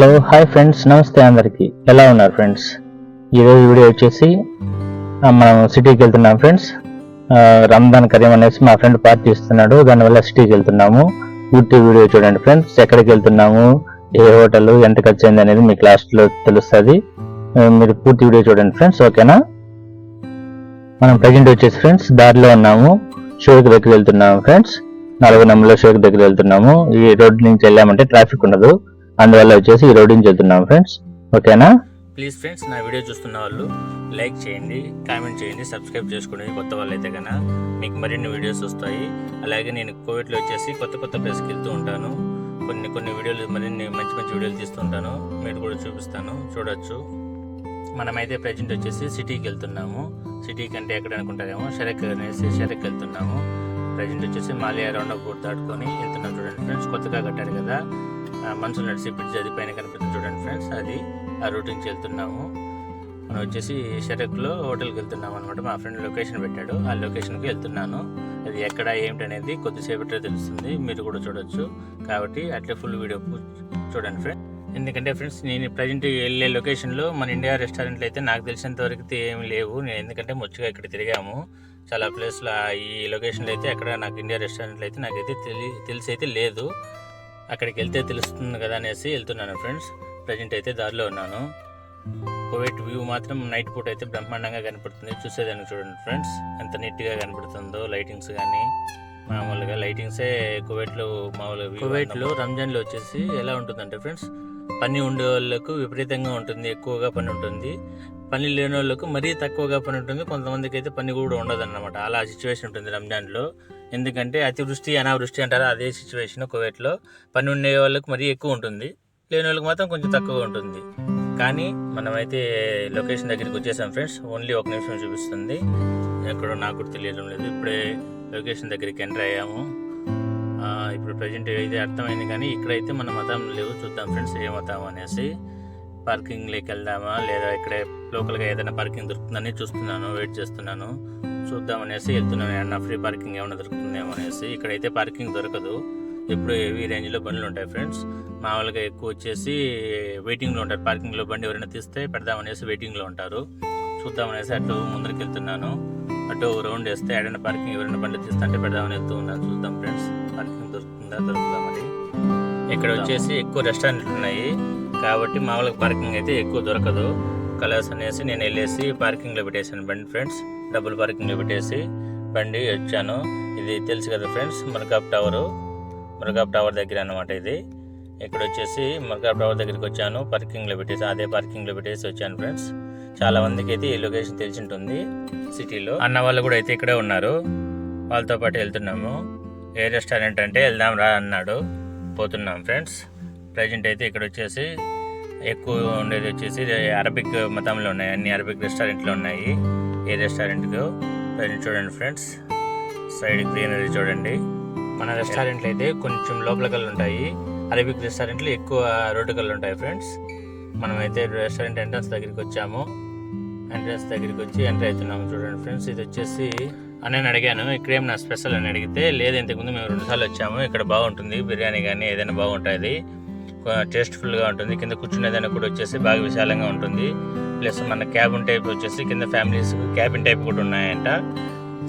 Hello hi friends, నమస్తే అందరికి. ఎలా ఉన్నారు ఫ్రెండ్స్? ఈరోజు వీడియో వచ్చేసి మనం సిటీకి వెళ్తున్నాం ఫ్రెండ్స్. రంజాన్ కరీం అనేసి మా ఫ్రెండ్ పార్టీ ఇస్తున్నాడు, దానివల్ల సిటీకి వెళ్తున్నాము. పూర్తి వీడియో చూడండి ఫ్రెండ్స్. ఎక్కడికి వెళ్తున్నాము, ఏ హోటల్, ఎంత ఖర్చు అయింది అనేది మీకు లాస్ట్లో తెలుస్తుంది. మీరు పూర్తి వీడియో చూడండి ఫ్రెండ్స్, ఓకేనా? మనం ప్రజెంట్ వచ్చేసి ఫ్రెండ్స్ దారిలో ఉన్నాము, షోకి దగ్గర వెళ్తున్నాము ఫ్రెండ్స్. 4 నెంబర్లో షోకి దగ్గర వెళ్తున్నాము. ఈ రోడ్ నుంచి వెళ్ళామంటే ట్రాఫిక్ ఉండదు, అందువల్ల వచ్చేసి ఈ రోడ్ నుంచి వెళ్తున్నాం ఫ్రెండ్స్, ఓకేనా? ప్లీజ్ ఫ్రెండ్స్, నా వీడియో చూస్తున్న వాళ్ళు లైక్ చేయండి, కామెంట్ చేయండి, సబ్స్క్రైబ్ చేసుకోండి. కొత్త వాళ్ళు అయితే కన్నా మీకు మరిన్ని వీడియోస్ వస్తాయి. అలాగే నేను కోవిడ్లో వచ్చేసి కొత్త ప్లేస్కి వెళ్తూ ఉంటాను. కొన్ని వీడియోలు, మరిన్ని మంచి వీడియోలు తీస్తూ ఉంటాను, మీరు కూడా చూపిస్తాను, చూడొచ్చు. మనమైతే ప్రజెంట్ వచ్చేసి సిటీకి వెళ్తున్నాము. సిటీకి అంటే ఎక్కడ అనుకుంటారేమో, షరక్ అనేసి షరక్ వెళ్తున్నాము. ప్రజెంట్ వచ్చేసి మాలియా రౌండ్ అప్ దాటుకొని వెళ్తున్నాం. చూడండి ఫ్రెండ్స్, కొత్తగా కట్టాడు కదా, మనుషులు నడిచి బ్రిడ్జ్, అది పైన కనిపిస్తుంది చూడండి ఫ్రెండ్స్, అది ఆ రూట్ నుంచి వెళ్తున్నాము. మనం వచ్చేసి షరక్లో హోటల్కి వెళ్తున్నాం అనమాట. మా ఫ్రెండ్ లొకేషన్ పెట్టాడు, ఆ లొకేషన్కి వెళ్తున్నాను. అది ఎక్కడ ఏమిటి అనేది కొద్దిసేపట్లో తెలుస్తుంది, మీరు కూడా చూడొచ్చు. కాబట్టి అట్లే ఫుల్ వీడియో చూడండి ఫ్రెండ్స్. ఎందుకంటే ఫ్రెండ్స్, నేను ప్రజెంట్ వెళ్ళే లొకేషన్లో మన ఇండియా రెస్టారెంట్లు అయితే నాకు తెలిసినంత వరకు ఏమి లేవు. నేను ఎందుకంటే ముచ్చుగా ఇక్కడ తిరిగాము చాలా ప్లేస్లో. ఈ లొకేషన్లో అయితే ఎక్కడ నాకు ఇండియా రెస్టారెంట్లు అయితే నాకైతే తెలిసి అయితే లేదు. అక్కడికి వెళ్తే తెలుస్తుంది కదా అనేసి వెళ్తున్నాను ఫ్రెండ్స్. ప్రజెంట్ అయితే దారిలో ఉన్నాను. కువైట్ వ్యూ మాత్రం నైట్ పూట అయితే బ్రహ్మాండంగా కనపడుతుంది. చూసేదానికి చూడండి ఫ్రెండ్స్, ఎంత నీట్గా కనపడుతుందో. లైటింగ్స్ కానీ మామూలుగా లైటింగ్సే కువైట్లో రంజాన్లో వచ్చేసి ఎలా ఉంటుందంటే ఫ్రెండ్స్, పని ఉండే వాళ్ళకు విపరీతంగా ఉంటుంది, ఎక్కువగా పని ఉంటుంది. పని లేని వాళ్ళకు మరీ తక్కువగా పని ఉంటుంది. కొంతమందికి అయితే పని కూడా ఉండదు అన్నమాట. అలా సిచ్యువేషన్ ఉంటుంది రంజాన్లో. ఎందుకంటే అతివృష్టి అనావృష్టి అంటారా, అదే సిచ్యువేషన్ కువైట్లో. పని ఉండే వాళ్ళకు మరీ ఎక్కువ ఉంటుంది, లేని వాళ్ళకి మాత్రం కొంచెం తక్కువ ఉంటుంది. కానీ మనమైతే లొకేషన్ దగ్గరికి వచ్చేసాం ఫ్రెండ్స్. ఓన్లీ 1 నిమిషం చూపిస్తుంది, ఎక్కడో నాకు కూడా తెలియడం లేదు. ఇప్పుడే లొకేషన్ దగ్గరికి ఎంటర్ అయ్యాము. ఇప్పుడు ప్రజెంట్ అయితే అర్థమైంది, కానీ ఇక్కడైతే మన మతం లేవు. చూద్దాం ఫ్రెండ్స్, ఏ మతం అనేసి. పార్కింగ్లోకి వెళ్దామా లేదా ఇక్కడే లోకల్గా ఏదైనా పార్కింగ్ దొరుకుతుందని చూస్తున్నాను, వెయిట్ చేస్తున్నాను. చూద్దాం అనేసి వెళ్తున్నాను, ఏమన్నా ఫ్రీ పార్కింగ్ ఏమైనా దొరుకుతుందేమో అనేసి. ఇక్కడైతే పార్కింగ్ దొరకదు, ఎప్పుడు హెవీ రేంజ్లో బండ్లు ఉంటాయి ఫ్రెండ్స్. మామూలుగా ఎక్కువ వచ్చేసి వెయిటింగ్లో ఉంటారు. పార్కింగ్లో బండి ఎవరైనా తీస్తే పెడదామనేసి వెయిటింగ్లో ఉంటారు. చూద్దామనేసి అటు ముందరికి వెళ్తున్నాను. అటు రౌండ్ వేస్తే ఏదైనా పార్కింగ్ ఎవరైనా బండి తీస్తే అంటే పెడదామని వెళ్తూ ఉన్నాను. చూద్దాం ఫ్రెండ్స్, పార్కింగ్ దొరుకుతుందా. ఇక్కడ వచ్చేసి ఎక్కువ రెస్టారెంట్లు ఉన్నాయి కాబట్టి మామూలుగా పార్కింగ్ అయితే ఎక్కువ దొరకదు. కలర్స్ అనేసి నేను వెళ్ళేసి పార్కింగ్లో పెట్టేసాను బండి ఫ్రెండ్స్. డబుల్ పార్కింగ్లో పెట్టేసి బండి వచ్చాను. ఇది తెలుసు కదా ఫ్రెండ్స్, మురగాబ్ టవర్ దగ్గర అన్నమాట ఇది. ఇక్కడ వచ్చేసి మురగాబ్ టవర్ దగ్గరికి వచ్చాను, పార్కింగ్లో పెట్టేసి అదే పార్కింగ్లో పెట్టేసి వచ్చాను ఫ్రెండ్స్. చాలా మందికి అయితే ఈ లొకేషన్ తెలిసి ఉంటుంది సిటీలో. అన్న వాళ్ళు కూడా అయితే ఇక్కడే ఉన్నారు, వాళ్ళతో పాటు వెళ్తున్నాము. ఏ రెస్టారెంట్ అంటే వెళ్దాం రా అన్నాడు, పోతున్నాం ఫ్రెండ్స్. ప్రజెంట్ అయితే ఇక్కడ వచ్చేసి ఎక్కువ ఉండేది వచ్చేసి అరబిక్ మతంలో ఉన్నాయి, అన్ని అరబిక్ రెస్టారెంట్లు ఉన్నాయి. ఏ రెస్టారెంట్కు ప్రజెంట్ చూడండి ఫ్రెండ్స్, సైడ్ గ్రీనరీ చూడండి. మన రెస్టారెంట్లు అయితే కొంచెం లోపల కళ్ళు ఉంటాయి, అరబిక్ రెస్టారెంట్లు ఎక్కువ రోడ్డు కళ్ళు ఉంటాయి ఫ్రెండ్స్. మనమైతే రెస్టారెంట్ ఎంట్రన్స్ దగ్గరికి వచ్చాము. ఎంట్రన్స్ దగ్గరికి వచ్చి ఎంటర్ అవుతున్నాము. చూడండి ఫ్రెండ్స్, ఇది వచ్చేసి నేను అడిగాను ఇక్కడేం నా స్పెషల్ అని అడిగితే, లేదు ఇంతకుముందు మేము 2 సార్లు వచ్చాము, ఇక్కడ బాగుంటుంది బిర్యానీ కానీ ఏదైనా బాగుంటుంది, టేస్ట్ఫుల్గా ఉంటుంది. కింద కూర్చునేదైనా కూడా వచ్చేసి బాగా విశాలంగా ఉంటుంది. ప్లస్ మన క్యాబిన్ టైప్ వచ్చేసి కింద ఫ్యామిలీస్ క్యాబిన్ టైప్ కూడా ఉన్నాయంట.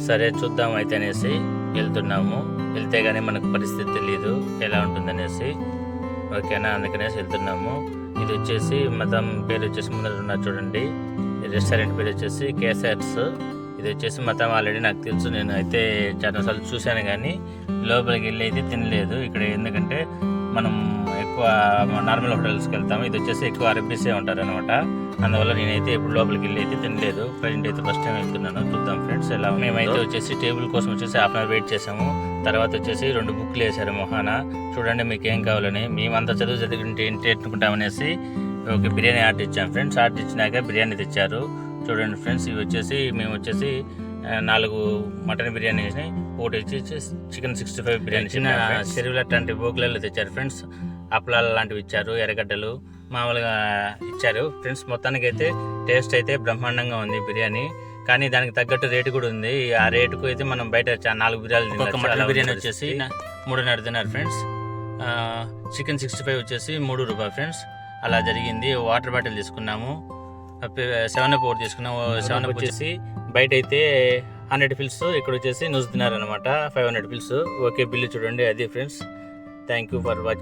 సరే చూద్దాం అయితే అనేసి వెళ్తున్నాము. వెళ్తే కానీ మనకు పరిస్థితి తెలియదు ఎలా ఉంటుందనేసి, ఓకేనా? అందుకనేసి వెళ్తున్నాము. ఇది వచ్చేసి మతం పేరు వచ్చేసి ముందర ఉన్నారు చూడండి. రెస్టారెంట్ పేరు వచ్చేసి కేసర్స్. ఇది వచ్చేసి మతం ఆల్రెడీ నాకు తెలుసు, నేను అయితే చాలాసార్లు చూశాను, కానీ లోపలికి వెళ్ళి అయితే తినలేదు ఇక్కడ. ఎందుకంటే మనం ఎక్కువ నార్మల్ హోటల్స్కి వెళ్తాము, ఇది వచ్చేసి ఎక్కువ అరబీసే ఉంటారు అనమాట. అందువల్ల నేనైతే ఇప్పుడు లోపలికి వెళ్ళి అయితే తినలేదు. ప్రజెంట్ అయితే ఫస్ట్ టైం వెళ్తున్నాను. చూద్దాం ఫ్రెండ్స్ ఎలా. మేమైతే వచ్చేసి టేబుల్ కోసం వచ్చేసి 1/2 అవర్ వెయిట్ చేసాము. తర్వాత వచ్చేసి 2 బుక్లు వేశారు మొహాన, చూడండి మీకు ఏం కావాలని. మేమంతా చదివింటే ఏంటి అనుకుంటామనేసి ఒక బిర్యానీ ఆర్డర్ ఇచ్చాం ఫ్రెండ్స్. ఆర్డర్ ఇచ్చినాక బిర్యానీ తెచ్చారు. చూడండి ఫ్రెండ్స్, ఇవి వచ్చేసి మేము వచ్చేసి 4 మటన్ బిర్యానీ, ఒకటి వచ్చి చికెన్ 65 బిర్యానీ, చిన్న చెరువులు అట్లాంటి బోకులలో తెచ్చారు ఫ్రెండ్స్. అప్పలాల లాంటివి ఇచ్చారు, ఎర్రగడ్డలు మామూలుగా ఇచ్చారు ఫ్రెండ్స్. మొత్తానికి అయితే టేస్ట్ అయితే బ్రహ్మాండంగా ఉంది బిర్యానీ, కానీ దానికి తగ్గట్టు రేటు కూడా ఉంది. ఆ రేటుకు అయితే మనం బయట 4 బిర్యానీలు, ఒక మటన్ బిర్యానీ వచ్చేసి 3.5 తిన్నారు ఫ్రెండ్స్. చికెన్ 65 వచ్చేసి 3 రూపాయలు ఫ్రెండ్స్. అలా జరిగింది. వాటర్ బాటిల్ తీసుకున్నాము, 7up ఒకటి తీసుకున్నాము. 7up వచ్చేసి బయట అయితే 100 పిల్స్, ఇక్కడ వచ్చేసి నుజ్దినార్ అనమాట 500 పిల్స్. ఓకే, బిల్లు చూడండి. అది friends, thank you for watching.